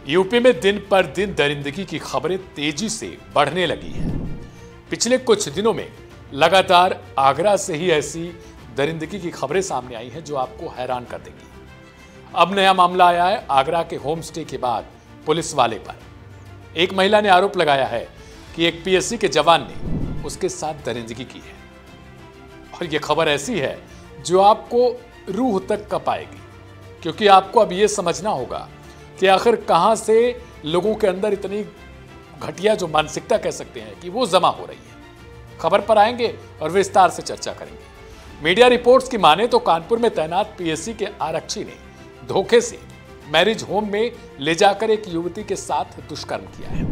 UP में दिन पर दिन दरिंदगी की खबरें तेजी से बढ़ने लगी हैं। पिछले कुछ दिनों में लगातार आगरा से ही ऐसी दरिंदगी की खबरें सामने आई हैं जो आपको हैरान कर देंगी। अब नया मामला आया है आगरा के होम स्टे के बाद पुलिस वाले पर। एक महिला ने आरोप लगाया है कि एक पीएससी के जवान ने उसके साथ दरिंदगी की है और यह खबर ऐसी है जो आपको रूह तक कपाएगी, क्योंकि आपको अब यह समझना होगा कि आखिर कहां से लोगों के अंदर इतनी घटिया जो मानसिकता कह सकते हैं कि वो जमा हो रही है। खबर पर आएंगे और विस्तार से चर्चा करेंगे। मीडिया रिपोर्ट्स की माने तो कानपुर में तैनात पीएससी के आरक्षी ने धोखे से मैरिज होम में ले जाकर एक युवती के साथ दुष्कर्म किया है।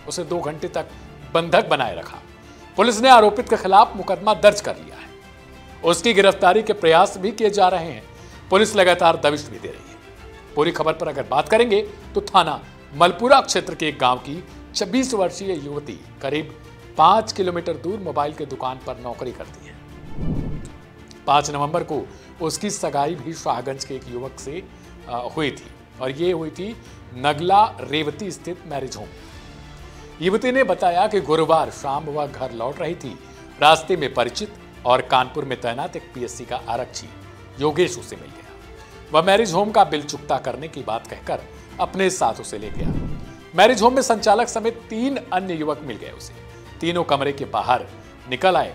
उसे 2 घंटे तक बंधक बनाए रखा। पुलिस ने आरोपित के खिलाफ मुकदमा दर्ज कर लिया है। उसकी गिरफ्तारी के प्रयास भी किए जा रहे हैं। पुलिस लगातार दबिश भी दे रही है। पूरी खबर पर अगर बात करेंगे तो थाना मलपुरा क्षेत्र के एक गांव की 26 वर्षीय युवती करीब 5 किलोमीटर दूर मोबाइल की दुकान पर नौकरी करती है। 5 नवंबर को उसकी सगाई भी शाहगंज के एक युवक से हुई थी और ये हुई थी नगला रेवती स्थित मैरिज होम। युवती ने बताया कि गुरुवार शाम वह घर लौट रही थी। रास्ते में परिचित और कानपुर में तैनात एक पीएससी का आरक्षी योगेश उसे मिल गया। वह मैरिज होम का बिल चुकता करने की बात कहकर अपने साथ उसे ले गया। मैरिज होम में संचालक समेत 3 अन्य युवक मिल गए उसे। तीनों कमरे के बाहर निकल आए।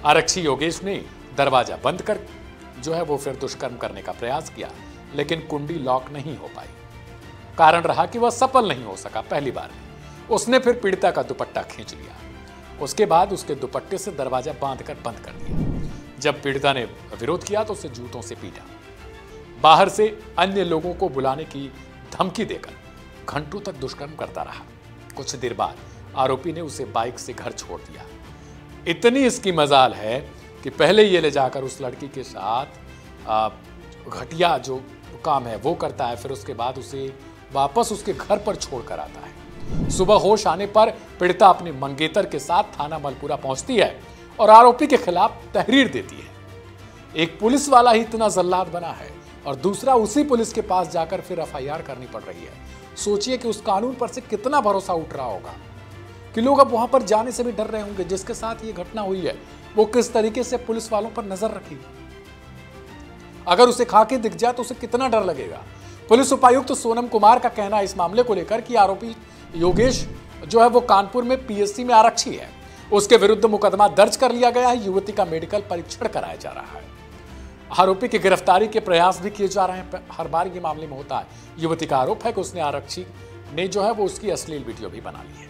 आरक्षी योगेश ने दरवाजा बंद कर वो फिर दुष्कर्म करने का प्रयास किया, लेकिन कुंडी लॉक नहीं हो पाई। कारण रहा कि वह सफल नहीं हो सका। पहली बार उसने फिर पीड़िता का दुपट्टा खींच लिया। उसके बाद उसके दुपट्टे से दरवाजा बांधकर बंद कर दिया। जब पीड़िता ने विरोध किया तो उसे जूतों से पीटा। बाहर से अन्य लोगों को बुलाने की धमकी देकर घंटों तक दुष्कर्म करता रहा। कुछ देर बाद आरोपी ने उसे बाइक से घर छोड़ दिया। इतनी इसकी मजाल है कि पहले ये ले जाकर उस लड़की के साथ घटिया जो काम है वो करता है, फिर उसके बाद उसे वापस उसके घर पर छोड़कर आता है। सुबह होश आने पर पीड़िता अपने मंगेतर के साथ थाना मलपुरा पहुंचती है और आरोपी के खिलाफ तहरीर देती है। एक पुलिस वाला ही इतना जल्लाद बना है और दूसरा उसी पुलिस के पास जाकर फिर एफआईआर करनी पड़ रही है। सोचिए कि उस कानून पर से कितना भरोसा उठ रहा होगा कि लोग अब वहां पर जाने से भी डर रहे होंगे। जिसके साथ ये घटना हुई है वो किस तरीके से पुलिस वालों पर नजर रखेगी। अगर उसे खाके दिख जाए तो उसे कितना डर लगेगा। पुलिस उपायुक्त सोनम कुमार का कहना है इस मामले को लेकर कि आरोपी योगेश वो कानपुर में पीएससी में आरक्षी है। उसके विरुद्ध मुकदमा दर्ज कर लिया गया है। युवती का मेडिकल परीक्षण कराया जा रहा है। आरोपी की गिरफ्तारी के प्रयास भी किए जा रहे हैं। हर बार ये मामले में होता है। युवती का आरोप है कि उसने आरक्षी ने वो उसकी अश्लील वीडियो भी बना ली है।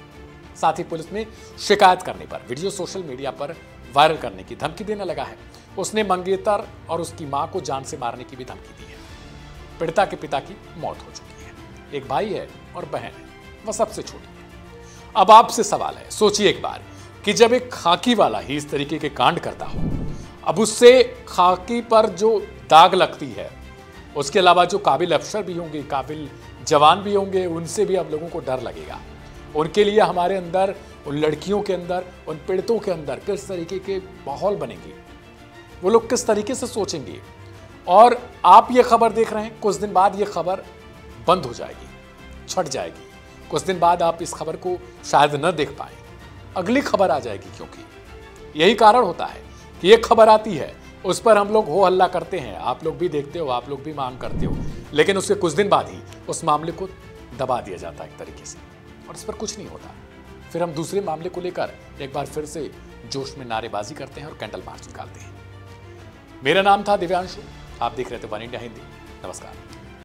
साथ ही पुलिस में शिकायत करने पर वीडियो सोशल मीडिया पर वायरल करने की धमकी देने लगा है। उसने मंगेतर और उसकी मां को जान से मारने की भी धमकी दी है। पीड़िता के पिता की मौत हो चुकी है। एक भाई है और बहन है, वह सबसे छोटी है। अब आपसे सवाल है, सोचिए एक बार कि जब एक खाकी वाला ही इस तरीके के कांड करता हो, अब उससे खाकी पर जो दाग लगती है, उसके अलावा जो काबिल अफसर भी होंगे, काबिल जवान भी होंगे, उनसे भी अब लोगों को डर लगेगा। उनके लिए हमारे अंदर, उन लड़कियों के अंदर, उन पीड़ितों के अंदर किस तरीके के माहौल बनेंगे, वो लोग किस तरीके से सोचेंगे। और आप ये खबर देख रहे हैं, कुछ दिन बाद ये खबर बंद हो जाएगी, छट जाएगी। कुछ दिन बाद आप इस खबर को शायद न देख पाए, अगली खबर आ जाएगी। क्योंकि यही कारण होता है कि एक खबर आती है, उस पर हम लोग हो हल्ला करते हैं, आप लोग भी देखते हो, आप लोग भी मांग करते हो, लेकिन उसके कुछ दिन बाद ही उस मामले को दबा दिया जाता है एक तरीके से और इस पर कुछ नहीं होता। फिर हम दूसरे मामले को लेकर एक बार फिर से जोश में नारेबाजी करते हैं और कैंडल मार्च निकालते हैं। मेरा नाम था दिव्यांशु, आप देख रहे थे वन इंडिया हिंदी। नमस्कार।